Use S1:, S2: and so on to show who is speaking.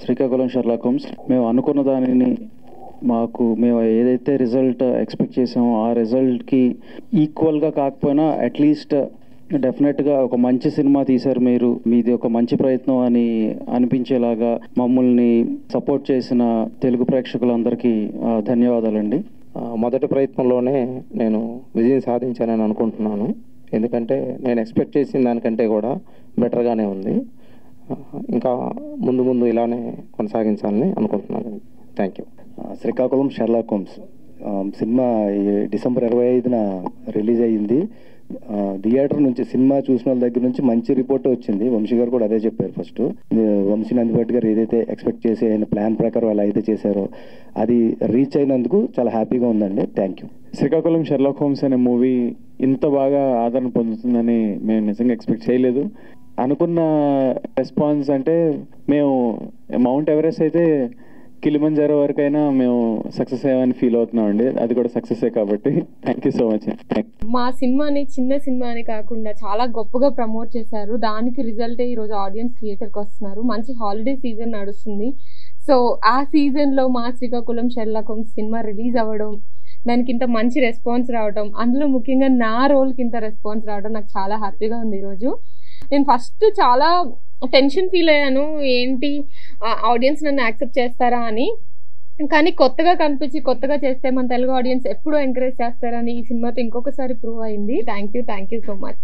S1: Srikakulam Sherlock homes మేము అనుకున్న దానిని మేము ఏదైతే రిజల్ట్ ఎక్స్పెక్ట్ చేసామో ఆ రిజల్ట్కి ఈక్వల్గా కాకపోయినా అట్లీస్ట్ డెఫినెట్గా ఒక మంచి సినిమా తీశారు మీరు, మీది ఒక మంచి ప్రయత్నం అని అనిపించేలాగా మమ్మల్ని సపోర్ట్ చేసిన తెలుగు ప్రేక్షకులందరికీ ధన్యవాదాలండి.
S2: మొదటి ప్రయత్నంలోనే నేను విజయం సాధించానని అనుకుంటున్నాను. ఎందుకంటే నేను ఎక్స్పెక్ట్ చేసిన దానికంటే కూడా బెటర్గానే ఉంది. ఇంకా ముందు ఇలానే కొనసాగించాలని అనుకుంటున్నాను. Thank you.
S3: Srikakulam Sherlock Holmes cinema December 25న రిలీజ్ అయ్యింది. థియేటర్ నుంచి సినిమా చూసిన వాళ్ళ దగ్గర నుంచి మంచి రిపోర్ట్ వచ్చింది. వంశీ గారు కూడా అదే చెప్పారు. ఫస్ట్ వంశీ నందిపేట గారు ఏదైతే ఎక్స్పెక్ట్ చేసి ఆయన ప్లాన్ ప్రకారం వాళ్ళు అయితే చేశారో అది రీచ్ అయినందుకు చాలా హ్యాపీగా ఉందండి. Thank you.
S1: Srikakulam Sherlock homes అనే మూవీ ఇంత బాగా ఆదరణ పొందుతుందని మేము నిజంగా ఎక్స్పెక్ట్ చేయలేదు. అనుకున్న రెస్పాన్స్ అంటే మేము మౌంట్ ఎవరెస్ట్ అయితే కిలిమంజారో వరకైనా మేము సక్సెస్ అయ్యామని ఫీల్ అవుతున్నాం అండి. అది కూడా సక్సెసే కాబట్టి థ్యాంక్ యూ సో మచ్.
S4: మా సినిమాని చిన్న సినిమా అని కాకుండా చాలా గొప్పగా ప్రమోట్ చేశారు. దానికి రిజల్టే ఈరోజు ఆడియన్స్ థియేటర్కి వస్తున్నారు. మంచి హాలిడే సీజన్ నడుస్తుంది. సో ఆ సీజన్లో మా Srikakulam Sherlock Holmes cinema release అవ్వడం, దానికి ఇంత మంచి రెస్పాన్స్ రావడం, అందులో ముఖ్యంగా నా రోల్కి ఇంత రెస్పాన్స్ రావడం నాకు చాలా హ్యాపీగా ఉంది. ఈరోజు నేను ఫస్ట్ చాలా టెన్షన్ ఫీల్ అయ్యాను, ఏంటి ఆడియన్స్ నన్ను యాక్సెప్ట్ చేస్తారా అని. కానీ కొత్తగా కనిపించి కొత్తగా చేస్తే మన తెలుగు ఆడియన్స్ ఎప్పుడూ ఎంకరేజ్ చేస్తారని ఈ సినిమాతో ఇంకొకసారి ప్రూవ్ అయింది. Thank you so much.